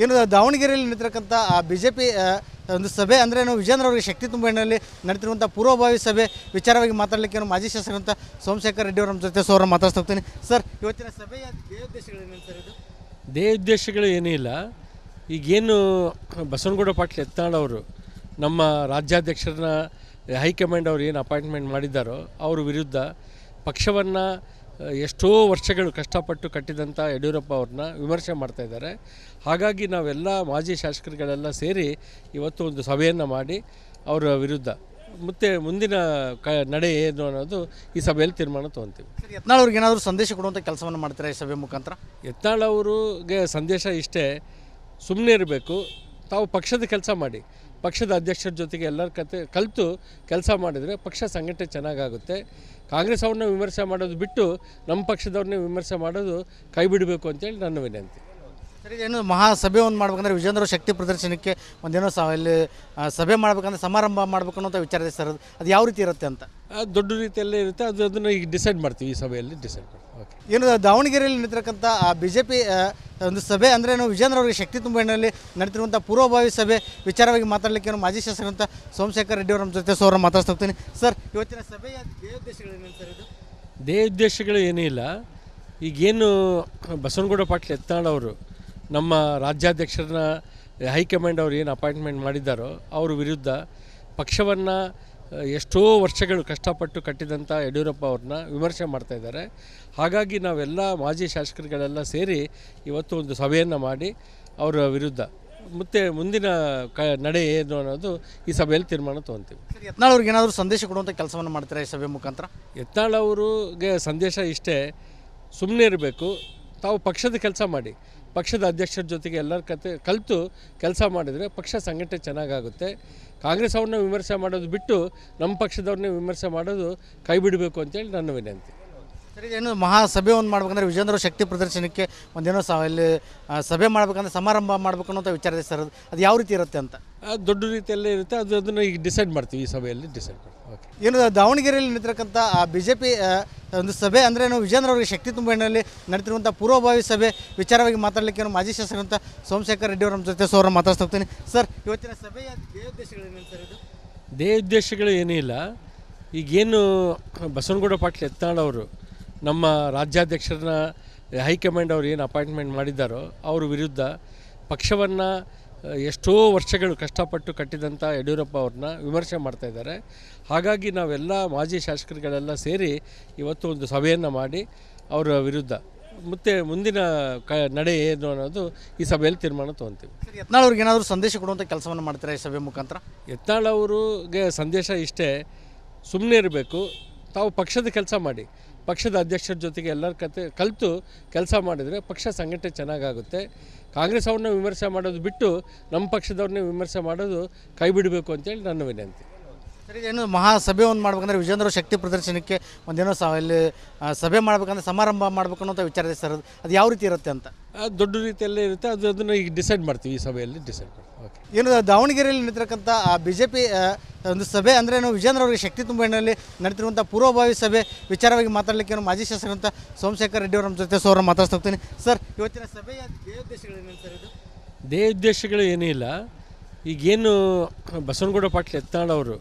ಏನು ದಾವಣಗೆರೆಯಲ್ಲಿ ನಿಂತಿರತಕ್ಕಂಥ ಬಿಜೆಪಿ ಒಂದು ಸಭೆ ಅಂದರೆ ವಿಜೇಂದ್ರ ಅವರಿಗೆ ಶಕ್ತಿ ತುಂಬ ಹಿನ್ನೆಲೆಯಲ್ಲಿ ನಡೆತಿರುವಂಥ ಪೂರ್ವಭಾವಿ ಸಭೆ ವಿಚಾರವಾಗಿ ಮಾತಾಡಲಿಕ್ಕೆ ಮಾಜಿ ಶಾಸಕರಂತ ಸೋಮಶೇಖರ್ ರೆಡ್ಡಿ ಅವರ ಜೊತೆ ಸೋರ ಮಾತಾಡ್ತಾ ಹೋಗ್ತೀನಿ. ಸರ್, ಇವತ್ತಿನ ಸಭೆಯ ಧ್ಯೇಯೋದ್ದೇಶಗಳೇನು ಸರ್? ಇದು ಧ್ಯೇಯೋದ್ದೇಶಗಳು ಏನೂ ಇಲ್ಲ. ಈಗೇನು ಬಸವನಗೌಡ ಪಾಟೀಲ್ ಯತ್ನಾಳ್ ಅವರು ನಮ್ಮ ರಾಜ್ಯಾಧ್ಯಕ್ಷರನ್ನ ಹೈಕಮಾಂಡ್ ಅವರು ಏನು ಅಪಾಯಿಂಟ್ಮೆಂಟ್ ಮಾಡಿದ್ದಾರೋ ಅವ್ರ ವಿರುದ್ಧ ಪಕ್ಷವನ್ನು ಎಷ್ಟೋ ವರ್ಷಗಳು ಕಷ್ಟಪಟ್ಟು ಕಟ್ಟಿದಂಥ ಯಡಿಯೂರಪ್ಪ ಅವ್ರನ್ನ ವಿಮರ್ಶೆ ಮಾಡ್ತಾಯಿದ್ದಾರೆ. ಹಾಗಾಗಿ ನಾವೆಲ್ಲ ಮಾಜಿ ಶಾಸಕರುಗಳೆಲ್ಲ ಸೇರಿ ಇವತ್ತು ಒಂದು ಸಭೆಯನ್ನು ಮಾಡಿ ಅವರ ವಿರುದ್ಧ ಮತ್ತು ಮುಂದಿನ ನಡೆ ಏನು ಅನ್ನೋದು ಈ ಸಭೆಯಲ್ಲಿ ತೀರ್ಮಾನ ತೊಗೊತೀವಿ. ಯತ್ನಾಳ್ ಅವ್ರಿಗೆ ಏನಾದರೂ ಸಂದೇಶ ಕೊಡುವಂಥ ಕೆಲಸವನ್ನು ಮಾಡ್ತಾರೆ ಈ ಸಭೆ ಮುಖಾಂತರ? ಯತ್ನಾಳ್ ಅವ್ರಿಗೆ ಸಂದೇಶ ಇಷ್ಟೇ, ಸುಮ್ಮನೆ ಇರಬೇಕು, ತಾವು ಪಕ್ಷದ ಕೆಲಸ ಮಾಡಿ, ಪಕ್ಷದ ಅಧ್ಯಕ್ಷರ ಜೊತೆಗೆ ಎಲ್ಲರ ಕಲಿತು ಕೆಲಸ ಮಾಡಿದರೆ ಪಕ್ಷ ಸಂಘಟನೆ ಚೆನ್ನಾಗಾಗುತ್ತೆ. ಕಾಂಗ್ರೆಸ್ ಅವ್ರನ್ನ ವಿಮರ್ಶೆ ಮಾಡೋದು ಬಿಟ್ಟು ನಮ್ಮ ಪಕ್ಷದವ್ರನ್ನೇ ವಿಮರ್ಶೆ ಮಾಡೋದು ಕೈ ಬಿಡಬೇಕು ಅಂತೇಳಿ ನನ್ನ ವಿನಂತಿ. ಸರಿ, ಏನು ಮಹಾಸಭೆ ಒಂದು ಮಾಡ್ಬೇಕಂದ್ರೆ ವಿಜೇಂದ್ರ ಶಕ್ತಿ ಪ್ರದರ್ಶನಕ್ಕೆ ಒಂದೇನೋ ಇಲ್ಲಿ ಸಭೆ ಮಾಡ್ಬೇಕಂದ್ರೆ ಸಮಾರಂಭ ಮಾಡಬೇಕು ಅನ್ನೋ ವಿಚಾರ ಇದೆ ಸರ್. ಅದು ಯಾವ ರೀತಿ ಇರುತ್ತೆ ಅಂತ? ದೊಡ್ಡ ರೀತಿಯಲ್ಲೇ ಇರುತ್ತೆ, ಅದನ್ನು ಈಗ ಡಿಸೈಡ್ ಮಾಡ್ತೀವಿ, ಈ ಸಭೆಯಲ್ಲಿ ಡಿಸೈಡ್ ಮಾಡ್ತೀವಿ. ಓಕೆ. ಏನು ದಾವಣಗೆರೆಯಲ್ಲಿ ನಿಂತಿರತಕ್ಕಂಥ ಬಿಜೆಪಿ ಒಂದು ಸಭೆ ಅಂದರೆ ವಿಜೇಂದ್ರ ಅವರಿಗೆ ಶಕ್ತಿ ತುಂಬ ಹಿನ್ನೆಲೆಯಲ್ಲಿ ನಡೆತಿರುವಂಥ ಪೂರ್ವಭಾವಿ ಸಭೆ ವಿಚಾರವಾಗಿ ಮಾತಾಡಲಿಕ್ಕೆ ಮಾಜಿ ಶಾಸಕರಂತ ಸೋಮಶೇಖರ್ ರೆಡ್ಡಿ ಅವರ ಜೊತೆ ಸೋರ ಮಾತಾಡ್ತಾ ಹೋಗ್ತೀನಿ. ಸರ್, ಇವತ್ತಿನ ಸಭೆಯ ಧ್ಯೇಯೋದ್ದೇಶಗಳೇನು ಸರ್? ಇದು ಧ್ಯೇಯೋದ್ದೇಶಗಳು ಏನೂ ಇಲ್ಲ. ಈಗೇನು ಬಸವನಗೌಡ ಪಾಟೀಲ್ ಯತ್ನಾಳ್ ಅವರು ನಮ್ಮ ರಾಜ್ಯಾಧ್ಯಕ್ಷರನ್ನ ಹೈಕಮಾಂಡ್ ಅವರು ಏನು ಅಪಾಯಿಂಟ್ಮೆಂಟ್ ಮಾಡಿದ್ದಾರೋ ಅವ್ರ ವಿರುದ್ಧ ಪಕ್ಷವನ್ನು ಎಷ್ಟೋ ವರ್ಷಗಳು ಕಷ್ಟಪಟ್ಟು ಕಟ್ಟಿದಂಥ ಯಡಿಯೂರಪ್ಪ ಅವ್ರನ್ನ ವಿಮರ್ಶೆ ಮಾಡ್ತಾಯಿದ್ದಾರೆ. ಹಾಗಾಗಿ ನಾವೆಲ್ಲ ಮಾಜಿ ಶಾಸಕರುಗಳೆಲ್ಲ ಸೇರಿ ಇವತ್ತು ಒಂದು ಸಭೆಯನ್ನು ಮಾಡಿ ಅವರ ವಿರುದ್ಧ ಮತ್ತು ಮುಂದಿನ ನಡೆ ಏನು ಅನ್ನೋದು ಈ ಸಭೆಯಲ್ಲಿ ತೀರ್ಮಾನ ತೊಗೊತೀವಿ. ಯತ್ನಾಳ್ ಅವ್ರಿಗೆ ಏನಾದರೂ ಸಂದೇಶ ಕೊಡುವಂಥ ಕೆಲಸವನ್ನು ಮಾಡ್ತಾರೆ ಈ ಸಭೆ ಮುಖಾಂತರ? ಯತ್ನಾಳ್ ಅವ್ರಿಗೆ ಸಂದೇಶ ಇಷ್ಟೇ, ಸುಮ್ಮನೆ ಇರಬೇಕು, ತಾವು ಪಕ್ಷದ ಕೆಲಸ ಮಾಡಿ, ಪಕ್ಷದ ಅಧ್ಯಕ್ಷರ ಜೊತೆಗೆ ಎಲ್ಲರ ಕಲಿತು ಕೆಲಸ ಮಾಡಿದರೆ ಪಕ್ಷ ಸಂಘಟನೆ ಚೆನ್ನಾಗಾಗುತ್ತೆ. ಕಾಂಗ್ರೆಸ್ ಅವ್ರನ್ನ ವಿಮರ್ಶೆ ಮಾಡೋದು ಬಿಟ್ಟು ನಮ್ಮ ಪಕ್ಷದವ್ರನ್ನೇ ವಿಮರ್ಶೆ ಮಾಡೋದು ಕೈ ಬಿಡಬೇಕು ಅಂತೇಳಿ ನನ್ನ ವಿನಂತಿ. ಸರಿ, ಏನು ಮಹಾಸಭೆ ಒಂದು ಮಾಡ್ಬೇಕಂದ್ರೆ ವಿಜೇಂದ್ರ ಶಕ್ತಿ ಪ್ರದರ್ಶನಕ್ಕೆ ಒಂದೇನೋ ಇಲ್ಲಿ ಸಭೆ ಮಾಡ್ಬೇಕಂದ್ರೆ ಸಮಾರಂಭ ಮಾಡಬೇಕು ಅನ್ನೋ ವಿಚಾರ ಇದೆ ಸರ್. ಅದು ಯಾವ ರೀತಿ ಇರುತ್ತೆ ಅಂತ? ದೊಡ್ಡ ರೀತಿಯಲ್ಲೇ ಇರುತ್ತೆ, ಅದನ್ನು ಈಗ ಡಿಸೈಡ್ ಮಾಡ್ತೀವಿ, ಈ ಸಭೆಯಲ್ಲಿ ಡಿಸೈಡ್ ಮಾಡ್ತೀವಿ. ಓಕೆ. ಏನು ದಾವಣಗೆರೆಯಲ್ಲಿ ನಿಂತಿರತಕ್ಕಂಥ ಬಿಜೆಪಿ ಒಂದು ಸಭೆ ಅಂದರೆ ವಿಜೇಂದ್ರ ಅವರಿಗೆ ಶಕ್ತಿ ತುಂಬ ಹಿನ್ನೆಲೆಯಲ್ಲಿ ನಡೆತಿರುವಂಥ ಪೂರ್ವಭಾವಿ ಸಭೆ ವಿಚಾರವಾಗಿ ಮಾತಾಡಲಿಕ್ಕೆ ಮಾಜಿ ಶಾಸಕರಂತ ಸೋಮಶೇಖರ್ ರೆಡ್ಡಿ ಅವರ ಜೊತೆ ಸೋರ ಮಾತಾಡ್ತಾ ಹೋಗ್ತೀನಿ. ಸರ್, ಇವತ್ತಿನ ಸಭೆಯ ಧ್ಯೇಯೋದ್ದೇಶಗಳೇನು ಸರ್? ಇದು ಧ್ಯೇಯೋದ್ದೇಶಗಳು ಏನೂ ಇಲ್ಲ. ಈಗೇನು ಬಸವನಗೌಡ ಪಾಟೀಲ್ ಯತ್ನಾಳ್ ಅವರು ನಮ್ಮ ರಾಜ್ಯಾಧ್ಯಕ್ಷರನ್ನ ಹೈಕಮಾಂಡ್ ಅವರು ಏನು ಅಪಾಯಿಂಟ್ಮೆಂಟ್ ಮಾಡಿದ್ದಾರೋ ಅವ್ರ ವಿರುದ್ಧ ಪಕ್ಷವನ್ನು ಎಷ್ಟೋ ವರ್ಷಗಳು ಕಷ್ಟಪಟ್ಟು ಕಟ್ಟಿದಂಥ ಯಡಿಯೂರಪ್ಪ ಅವ್ರನ್ನ ವಿಮರ್ಶೆ ಮಾಡ್ತಾಯಿದ್ದಾರೆ. ಹಾಗಾಗಿ ನಾವೆಲ್ಲ ಮಾಜಿ ಶಾಸಕರುಗಳೆಲ್ಲ ಸೇರಿ ಇವತ್ತು ಒಂದು ಸಭೆಯನ್ನು ಮಾಡಿ ಅವರ ವಿರುದ್ಧ ಮತ್ತು ಮುಂದಿನ ನಡೆ ಏನು ಅನ್ನೋದು ಈ ಸಭೆಯಲ್ಲಿ ತೀರ್ಮಾನ ತೊಗೊತೀವಿ. ಯತ್ನಾಳ್ ಅವ್ರಿಗೆ ಏನಾದರೂ ಸಂದೇಶ ಕೊಡುವಂಥ ಕೆಲಸವನ್ನು ಮಾಡ್ತಾರೆ ಈ ಸಭೆ ಮುಖಾಂತರ? ಯತ್ನಾಳ್ ಅವ್ರಿಗೆ ಸಂದೇಶ ಇಷ್ಟೇ, ಸುಮ್ಮನೆ ಇರಬೇಕು, ತಾವು ಪಕ್ಷದ ಕೆಲಸ ಮಾಡಿ, ಪಕ್ಷದ ಅಧ್ಯಕ್ಷರ ಜೊತೆಗೆ ಎಲ್ಲರ ಕಲಿತು ಕೆಲಸ ಮಾಡಿದರೆ ಪಕ್ಷ ಸಂಘಟನೆ ಚೆನ್ನಾಗಾಗುತ್ತೆ. ಕಾಂಗ್ರೆಸ್ ಅವ್ರನ್ನ ವಿಮರ್ಶೆ ಮಾಡೋದು ಬಿಟ್ಟು ನಮ್ಮ ಪಕ್ಷದವ್ರನ್ನೇ ವಿಮರ್ಶೆ ಮಾಡೋದು ಕೈ ಬಿಡಬೇಕು ಅಂತೇಳಿ ನನ್ನ ವಿನಂತಿ. ಸರಿ, ಏನು ಮಹಾಸಭೆ ಒಂದು ಮಾಡ್ಬೇಕಂದ್ರೆ ವಿಜೇಂದ್ರ ಶಕ್ತಿ ಪ್ರದರ್ಶನಕ್ಕೆ ಒಂದೇನೋ ಇಲ್ಲಿ ಸಭೆ ಮಾಡ್ಬೇಕಂದ್ರೆ ಸಮಾರಂಭ ಮಾಡಬೇಕು ಅನ್ನೋ ವಿಚಾರ ಇದೆ ಸರ್. ಅದು ಯಾವ ರೀತಿ ಇರುತ್ತೆ ಅಂತ? ದೊಡ್ಡ ರೀತಿಯಲ್ಲೇ ಇರುತ್ತೆ, ಅದನ್ನು ಈಗ ಡಿಸೈಡ್ ಮಾಡ್ತೀವಿ, ಈ ಸಭೆಯಲ್ಲಿ ಡಿಸೈಡ್ ಮಾಡ್ತೀವಿ. ಓಕೆ. ಏನು ದಾವಣಗೆರೆಯಲ್ಲಿ ನಿಂತಿರತಕ್ಕಂಥ ಬಿಜೆಪಿ ಒಂದು ಸಭೆ ಅಂದರೆ ವಿಜೇಂದ್ರ ಅವರಿಗೆ ಶಕ್ತಿ ತುಂಬ ಹಿನ್ನೆಲೆಯಲ್ಲಿ ನಡೆತಿರುವಂಥ ಪೂರ್ವಭಾವಿ ಸಭೆ ವಿಚಾರವಾಗಿ ಮಾತಾಡಲಿಕ್ಕೆ ಮಾಜಿ ಶಾಸಕರಂತ ಸೋಮಶೇಖರ್ ರೆಡ್ಡಿ ಅವರ ಜೊತೆ ಸೋರ ಮಾತಾಡ್ತಾ ಹೋಗ್ತೀನಿ. ಸರ್, ಇವತ್ತಿನ ಸಭೆಯ ಧ್ಯೇಯೋದ್ದೇಶಗಳೇನು ಸರ್? ಇದು ಧ್ಯೇಯೋದ್ದೇಶಗಳು ಏನೂ ಇಲ್ಲ. ಈಗೇನು ಬಸವನಗೌಡ ಪಾಟೀಲ್ ಯತ್ನಾಳ್ ಅವರು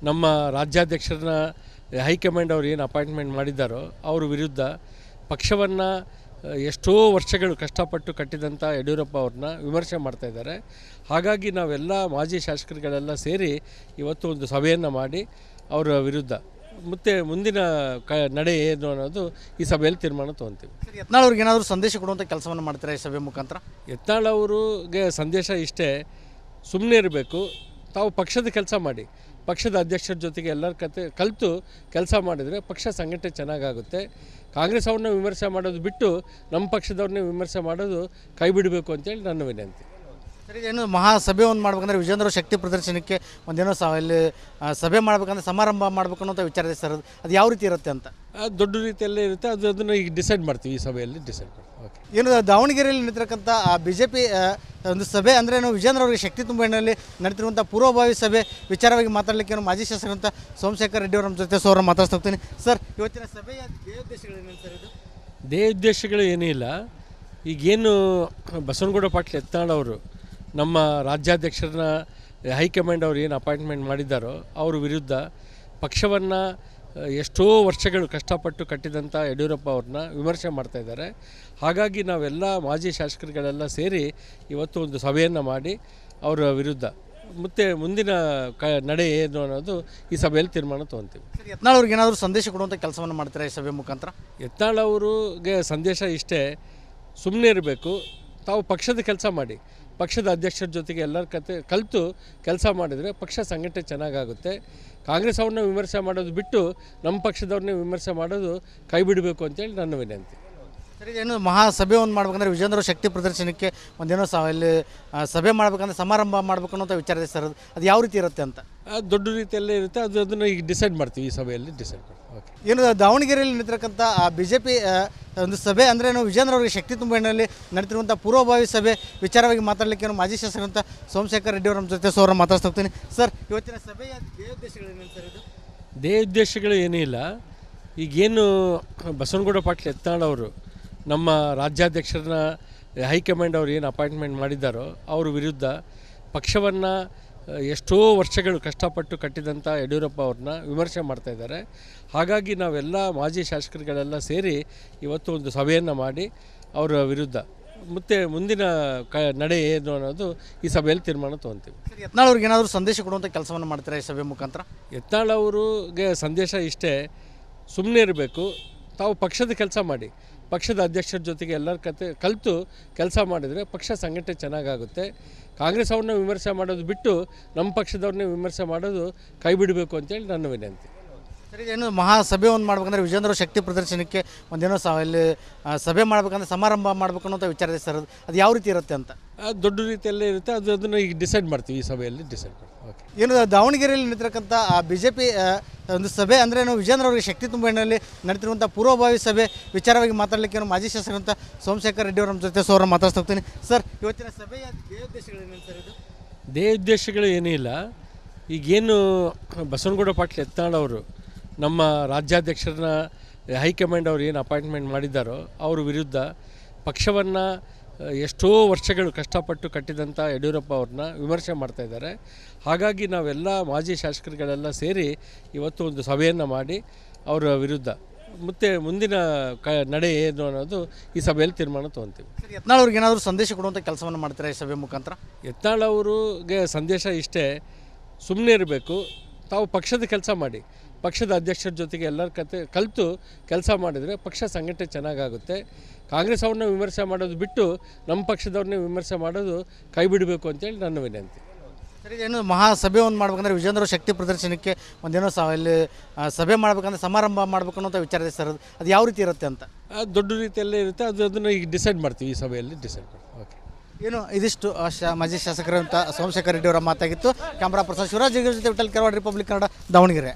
ನಮ್ಮ ರಾಜ್ಯಾಧ್ಯಕ್ಷರನ್ನ ಹೈಕಮಾಂಡ್ ಅವರು ಏನು ಅಪಾಯಿಂಟ್ಮೆಂಟ್ ಮಾಡಿದ್ದಾರೋ ಅವ್ರ ವಿರುದ್ಧ ಪಕ್ಷವನ್ನು ಎಷ್ಟೋ ವರ್ಷಗಳು ಕಷ್ಟಪಟ್ಟು ಕಟ್ಟಿದಂಥ ಯಡಿಯೂರಪ್ಪ ಅವ್ರನ್ನ ವಿಮರ್ಶೆ ಮಾಡ್ತಾಯಿದ್ದಾರೆ. ಹಾಗಾಗಿ ನಾವೆಲ್ಲ ಮಾಜಿ ಶಾಸಕರುಗಳೆಲ್ಲ ಸೇರಿ ಇವತ್ತು ಒಂದು ಸಭೆಯನ್ನು ಮಾಡಿ ಅವರ ವಿರುದ್ಧ ಮತ್ತು ಮುಂದಿನ ನಡೆ ಏನು ಅನ್ನೋದು ಈ ಸಭೆಯಲ್ಲಿ ತೀರ್ಮಾನ ತೊಗೊತೀವಿ. ಯತ್ನಾಳ್ ಅವ್ರಿಗೆ ಏನಾದರೂ ಸಂದೇಶ ಕೊಡುವಂಥ ಕೆಲಸವನ್ನು ಮಾಡ್ತಾರೆ ಈ ಸಭೆ ಮುಖಾಂತರ? ಯತ್ನಾಳ್ ಅವ್ರಿಗೆ ಸಂದೇಶ ಇಷ್ಟೇ, ಸುಮ್ಮನೆ ಇರಬೇಕು, ತಾವು ಪಕ್ಷದ ಕೆಲಸ ಮಾಡಿ, ಪಕ್ಷದ ಅಧ್ಯಕ್ಷರ ಜೊತೆಗೆ ಎಲ್ಲರ ಕಲಿತು ಕೆಲಸ ಮಾಡಿದರೆ ಪಕ್ಷ ಸಂಘಟನೆ ಚೆನ್ನಾಗಾಗುತ್ತೆ. ಕಾಂಗ್ರೆಸ್ ಅವ್ರನ್ನ ವಿಮರ್ಶೆ ಮಾಡೋದು ಬಿಟ್ಟು ನಮ್ಮ ಪಕ್ಷದವ್ರನ್ನೇ ವಿಮರ್ಶೆ ಮಾಡೋದು ಕೈ ಬಿಡಬೇಕು ಅಂತೇಳಿ ನನ್ನ ವಿನಂತಿ. ಸರಿ, ಏನು ಮಹಾಸಭೆ ಒಂದು ಮಾಡ್ಬೇಕಂದ್ರೆ ವಿಜೇಂದ್ರ ಶಕ್ತಿ ಪ್ರದರ್ಶನಕ್ಕೆ ಒಂದೇನೋ ಇಲ್ಲಿ ಸಭೆ ಮಾಡ್ಬೇಕಂದ್ರೆ ಸಮಾರಂಭ ಮಾಡಬೇಕು ಅನ್ನೋ ವಿಚಾರ ಇದೆ ಸರ್. ಅದು ಯಾವ ರೀತಿ ಇರುತ್ತೆ ಅಂತ? ದೊಡ್ಡ ರೀತಿಯಲ್ಲೇ ಇರುತ್ತೆ, ಅದನ್ನು ಈಗ ಡಿಸೈಡ್ ಮಾಡ್ತೀವಿ, ಈ ಸಭೆಯಲ್ಲಿ ಡಿಸೈಡ್ ಮಾಡ್ತೀವಿ. ಓಕೆ. ಏನು ದಾವಣಗೆರೆಯಲ್ಲಿ ನಿಂತಿರತಕ್ಕಂಥ ಬಿಜೆಪಿ ಒಂದು ಸಭೆ ಅಂದರೆ ವಿಜೇಂದ್ರ ಅವರಿಗೆ ಶಕ್ತಿ ತುಂಬ ಹಿನ್ನೆಲೆಯಲ್ಲಿ ನಡೆತಿರುವಂಥ ಪೂರ್ವಭಾವಿ ಸಭೆ ವಿಚಾರವಾಗಿ ಮಾತಾಡಲಿಕ್ಕೆ ಮಾಜಿ ಶಾಸಕರಂತ ಸೋಮಶೇಖರ್ ರೆಡ್ಡಿ ಅವರ ಜೊತೆ ಸೋರ ಮಾತಾಡ್ತಾ ಹೋಗ್ತೀನಿ. ಸರ್, ಇವತ್ತಿನ ಸಭೆಯ ಧ್ಯೇಯೋದ್ದೇಶಗಳೇನು ಸರ್? ಇದು ಧ್ಯೇಯೋದ್ದೇಶಗಳು ಏನೂ ಇಲ್ಲ. ಈಗೇನು ಬಸವನಗೌಡ ಪಾಟೀಲ್ ಯತ್ನಾಳ್ ಅವರು ನಮ್ಮ ರಾಜ್ಯಾಧ್ಯಕ್ಷರನ್ನ ಹೈಕಮಾಂಡ್ ಅವರು ಏನು ಅಪಾಯಿಂಟ್ಮೆಂಟ್ ಮಾಡಿದ್ದಾರೋ ಅವ್ರ ವಿರುದ್ಧ ಪಕ್ಷವನ್ನು ಎಷ್ಟೋ ವರ್ಷಗಳು ಕಷ್ಟಪಟ್ಟು ಕಟ್ಟಿದಂಥ ಯಡಿಯೂರಪ್ಪ ಅವ್ರನ್ನ ವಿಮರ್ಶೆ ಮಾಡ್ತಾ ಇದ್ದಾರೆ. ಹಾಗಾಗಿ ನಾವೆಲ್ಲ ಮಾಜಿ ಶಾಸಕರುಗಳೆಲ್ಲ ಸೇರಿ ಇವತ್ತು ಒಂದು ಸಭೆಯನ್ನು ಮಾಡಿ ಅವರ ವಿರುದ್ಧ ಮತ್ತು ಮುಂದಿನ ನಡೆ ಏನು ಅನ್ನೋದು ಈ ಸಭೆಯಲ್ಲಿ ತೀರ್ಮಾನ ತೊಗೊತೀವಿ. ಯತ್ನಾಳ್ ಅವ್ರಿಗೆ ಏನಾದರೂ ಸಂದೇಶ ಕೊಡುವಂಥ ಕೆಲಸವನ್ನು ಮಾಡ್ತಾರೆ ಈ ಸಭೆ ಮುಖಾಂತರ? ಯತ್ನಾಳ್ ಅವ್ರಿಗೆ ಸಂದೇಶ ಇಷ್ಟೇ, ಸುಮ್ಮನೆ ಇರಬೇಕು, ತಾವು ಪಕ್ಷದ ಕೆಲಸ ಮಾಡಿ, ಪಕ್ಷದ ಅಧ್ಯಕ್ಷರ ಜೊತೆಗೆ ಎಲ್ಲರ ಕಲಿತು ಕೆಲಸ ಮಾಡಿದರೆ ಪಕ್ಷ ಸಂಘಟನೆ ಚೆನ್ನಾಗಾಗುತ್ತೆ. ಕಾಂಗ್ರೆಸ್ ಅವ್ರನ್ನ ವಿಮರ್ಶೆ ಮಾಡೋದು ಬಿಟ್ಟು ನಮ್ಮ ಪಕ್ಷದವ್ರನ್ನೇ ವಿಮರ್ಶೆ ಮಾಡೋದು ಕೈ ಬಿಡಬೇಕು ಅಂತೇಳಿ ನನ್ನ ವಿನಂತಿ. ಸರಿ, ಏನು ಮಹಾಸಭೆ ಒಂದು ಮಾಡ್ಬೇಕಂದ್ರೆ ವಿಜೇಂದ್ರ ಶಕ್ತಿ ಪ್ರದರ್ಶನಕ್ಕೆ ಒಂದೇನೋ ಇಲ್ಲಿ ಸಭೆ ಮಾಡ್ಬೇಕಂದ್ರೆ ಸಮಾರಂಭ ಮಾಡ್ಬೇಕು ಅನ್ನೋ ವಿಚಾರ ಇದೆ ಸರ್. ಅದು ಯಾವ ರೀತಿ ಇರುತ್ತೆ ಅಂತ? ದೊಡ್ಡ ರೀತಿಯಲ್ಲೇ ಇರುತ್ತೆ, ಅದನ್ನು ಈಗ ಡಿಸೈಡ್ ಮಾಡ್ತೀವಿ, ಈ ಸಭೆಯಲ್ಲಿ ಡಿಸೈಡ್ ಮಾಡ್ತೀವಿ. ಓಕೆ. ಏನು ದಾವಣಗೆರೆಯಲ್ಲಿ ನಿಂತಿರಕ್ಕಂಥ ಬಿ ಜೆ ಪಿ ಒಂದು ಸಭೆ ಅಂದರೆ ಏನು ವಿಜೇಂದ್ರ ಅವರಿಗೆ ಶಕ್ತಿ ತುಂಬ ಹಿನ್ನೆಲೆಯಲ್ಲಿ ನಡೆತಿರುವಂಥ ಪೂರ್ವಭಾವಿ ಸಭೆ ವಿಚಾರವಾಗಿ ಮಾತಾಡಲಿಕ್ಕೆ ಏನು ಮಾಜಿ ಶಾಸಕರಂತ ಸೋಮಶೇಖರ್ ರೆಡ್ಡಿ ಅವರ ಜೊತೆ ಸೋರ ಮಾತಾಡ್ತಾ ಹೋಗ್ತೀನಿ. ಸರ್, ಇವತ್ತಿನ ಸಭೆಯ ಧ್ಯೇಯೋದ್ದೇಶಗಳೇನು ಸರ್? ಇದು ಧ್ಯೇಯೋದ್ದೇಶಗಳು ಏನೂ ಇಲ್ಲ. ಈಗೇನು ಬಸವನಗೌಡ ಪಾಟೀಲ್ ಯತ್ನಾಳ್ ಅವರು ನಮ್ಮ ರಾಜ್ಯಾಧ್ಯಕ್ಷರನ್ನ ಹೈಕಮಾಂಡ್ ಅವರು ಏನು ಅಪಾಯಿಂಟ್ಮೆಂಟ್ ಮಾಡಿದ್ದಾರೋ ಅವ್ರ ವಿರುದ್ಧ ಪಕ್ಷವನ್ನು ಎಷ್ಟೋ ವರ್ಷಗಳು ಕಷ್ಟಪಟ್ಟು ಕಟ್ಟಿದಂಥ ಯಡಿಯೂರಪ್ಪ ಅವ್ರನ್ನ ವಿಮರ್ಶೆ ಮಾಡ್ತಾ ಇದ್ದಾರೆ. ಹಾಗಾಗಿ ನಾವೆಲ್ಲ ಮಾಜಿ ಶಾಸಕರುಗಳೆಲ್ಲ ಸೇರಿ ಇವತ್ತು ಒಂದು ಸಭೆಯನ್ನು ಮಾಡಿ ಅವರ ವಿರುದ್ಧ ಮತ್ತು ಮುಂದಿನ ನಡೆ ಏನು ಅನ್ನೋದು ಈ ಸಭೆಯಲ್ಲಿ ತೀರ್ಮಾನ ತೊಗೊತೀವಿ. ಯತ್ನಾಳ್ ಅವ್ರಿಗೆ ಏನಾದರೂ ಸಂದೇಶ ಕೊಡುವಂಥ ಕೆಲಸವನ್ನು ಮಾಡ್ತಾರೆ ಈ ಸಭೆ ಮುಖಾಂತರ? ಯತ್ನಾಳ್ ಅವ್ರಿಗೆ ಸಂದೇಶ ಇಷ್ಟೇ, ಸುಮ್ಮನೆ ಇರಬೇಕು, ತಾವು ಪಕ್ಷದ ಕೆಲಸ ಮಾಡಿ, ಪಕ್ಷದ ಅಧ್ಯಕ್ಷರ ಜೊತೆಗೆ ಎಲ್ಲರ ಕಲಿತು ಕೆಲಸ ಮಾಡಿದರೆ ಪಕ್ಷ ಸಂಘಟನೆ ಚೆನ್ನಾಗಾಗುತ್ತೆ. ಕಾಂಗ್ರೆಸ್ ಅವ್ರನ್ನ ವಿಮರ್ಶೆ ಮಾಡೋದು ಬಿಟ್ಟು ನಮ್ಮ ಪಕ್ಷದವ್ರನ್ನೇ ವಿಮರ್ಶೆ ಮಾಡೋದು ಕೈ ಬಿಡಬೇಕು ಅಂತೇಳಿ ನನ್ನ ವಿನಂತಿ. ಸರಿ, ಏನು ಮಹಾಸಭೆ ಒಂದು ಮಾಡ್ಬೇಕಂದ್ರೆ ವಿಜೇಂದ್ರ ಶಕ್ತಿ ಪ್ರದರ್ಶನಕ್ಕೆ ಒಂದೇನೋ ಇಲ್ಲಿ ಸಭೆ ಮಾಡ್ಬೇಕಂದ್ರೆ ಸಮಾರಂಭ ಮಾಡ್ಬೇಕು ಅನ್ನೋ ವಿಚಾರ ಇದೆ ಸರ್. ಅದು ಯಾವ ರೀತಿ ಇರುತ್ತೆ ಅಂತ? ದೊಡ್ಡ ರೀತಿಯಲ್ಲೇ ಇರುತ್ತೆ, ಅದನ್ನು ಈಗ ಡಿಸೈಡ್ ಮಾಡ್ತೀವಿ, ಈ ಸಭೆಯಲ್ಲಿ ಡಿಸೈಡ್ ಮಾಡ್ತೀವಿ. ಓಕೆ. ಏನು ದಾವಣಗೆರೆಯಲ್ಲಿ ನಿಂತಿರಕ್ಕಂಥ ಬಿ ಜೆ ಪಿ ಒಂದು ಸಭೆ ಅಂದರೆ ಏನು ವಿಜೇಂದ್ರ ಅವರಿಗೆ ಶಕ್ತಿ ತುಂಬ ಹಿನ್ನೆಲೆಯಲ್ಲಿ ನಡೆತಿರುವಂಥ ಪೂರ್ವಭಾವಿ ಸಭೆ ವಿಚಾರವಾಗಿ ಮಾತಾಡಲಿಕ್ಕೆ ಏನು ಮಾಜಿ ಶಾಸಕರಂತ ಸೋಮಶೇಖರ್ ರೆಡ್ಡಿ ಅವರ ಜೊತೆ ಸೋರ ಮಾತಾಡ್ತಾ ಹೋಗ್ತೀನಿ. ಸರ್, ಇವತ್ತಿನ ಸಭೆಯ ಧ್ಯೇಯೋದ್ದೇಶಗಳೇನು ಸರ್? ಇದು ಧ್ಯೇಯೋದ್ದೇಶಗಳು ಏನೂ ಇಲ್ಲ. ಈಗೇನು ಬಸವನಗೌಡ ಪಾಟೀಲ್ ಯತ್ನಾಳ್ ಅವರು ನಮ್ಮ ರಾಜ್ಯಾಧ್ಯಕ್ಷರನ್ನ ಹೈಕಮಾಂಡ್ ಅವರು ಏನು ಅಪಾಯಿಂಟ್ಮೆಂಟ್ ಮಾಡಿದ್ದಾರೋ ಅವ್ರ ವಿರುದ್ಧ ಪಕ್ಷವನ್ನು ಎಷ್ಟೋ ವರ್ಷಗಳು ಕಷ್ಟಪಟ್ಟು ಕಟ್ಟಿದಂಥ ಯಡಿಯೂರಪ್ಪ ಅವ್ರನ್ನ ವಿಮರ್ಶೆ ಮಾಡ್ತಾ ಇದ್ದಾರೆ. ಹಾಗಾಗಿ ನಾವೆಲ್ಲ ಮಾಜಿ ಶಾಸಕರುಗಳೆಲ್ಲ ಸೇರಿ ಇವತ್ತು ಒಂದು ಸಭೆಯನ್ನು ಮಾಡಿ ಅವರ ವಿರುದ್ಧ ಮತ್ತು ಮುಂದಿನ ನಡೆ ಏನು ಅನ್ನೋದು ಈ ಸಭೆಯಲ್ಲಿ ತೀರ್ಮಾನ ತೊಗೊತೀವಿ. ಯತ್ನಾಳ್ ಅವ್ರಿಗೆ ಏನಾದರೂ ಸಂದೇಶ ಕೊಡುವಂಥ ಕೆಲಸವನ್ನು ಮಾಡ್ತಾರೆ ಈ ಸಭೆ ಮುಖಾಂತರ? ಯತ್ನಾಳ್ ಅವ್ರಿಗೆ ಸಂದೇಶ ಇಷ್ಟೇ, ಸುಮ್ಮನೆ ಇರಬೇಕು, ತಾವು ಪಕ್ಷದ ಕೆಲಸ ಮಾಡಿ, ಪಕ್ಷದ ಅಧ್ಯಕ್ಷರ ಜೊತೆಗೆ ಎಲ್ಲರ ಕಲಿತು ಕೆಲಸ ಮಾಡಿದರೆ ಪಕ್ಷ ಸಂಘಟನೆ ಚೆನ್ನಾಗಾಗುತ್ತೆ. ಕಾಂಗ್ರೆಸ್ ಅವ್ರನ್ನ ವಿಮರ್ಶೆ ಮಾಡೋದು ಬಿಟ್ಟು ನಮ್ಮ ಪಕ್ಷದವ್ರನ್ನೇ ವಿಮರ್ಶೆ ಮಾಡೋದು ಕೈ ಬಿಡಬೇಕು ಅಂತೇಳಿ ನನ್ನ ವಿನಂತಿ. ಸರಿ, ಏನು ಮಹಾಸಭೆ ಒಂದು ಮಾಡ್ಬೇಕಂದ್ರೆ ವಿಜೇಂದ್ರ ಶಕ್ತಿ ಪ್ರದರ್ಶನಕ್ಕೆ ಒಂದೇನೋ ಇಲ್ಲಿ ಸಭೆ ಮಾಡ್ಬೇಕಂದ್ರೆ ಸಮಾರಂಭ ಮಾಡ್ಬೇಕು ಅನ್ನೋ ವಿಚಾರ ಇದೆ ಸರ್. ಅದು ಯಾವ ರೀತಿ ಇರುತ್ತೆ ಅಂತ? ದೊಡ್ಡ ರೀತಿಯಲ್ಲೇ ಇರುತ್ತೆ, ಅದನ್ನು ಈಗ ಡಿಸೈಡ್ ಮಾಡ್ತೀವಿ, ಈ ಸಭೆಯಲ್ಲಿ ಡಿಸೈಡ್ ಮಾಡ್ತೀವಿ. ಓಕೆ. ಏನು ಇದಿಷ್ಟು ಮಾಜಿ ಶಾಸಕರಂತ ಸೋಮಶೇಖರ್ ರೆಡ್ಡಿ ಅವರ ಮಾತಾಗಿತ್ತು. ಕ್ಯಾಮ್ರಾ ಪರ್ಸನ್ ಶಿವರಾಜ್ ಜೊತೆ ವಿಠಲ್ ಕೆರವಾಡ, ರಿಪಬ್ಲಿಕ್ ಕನ್ನಡ, ದಾವಣಗೆರೆ.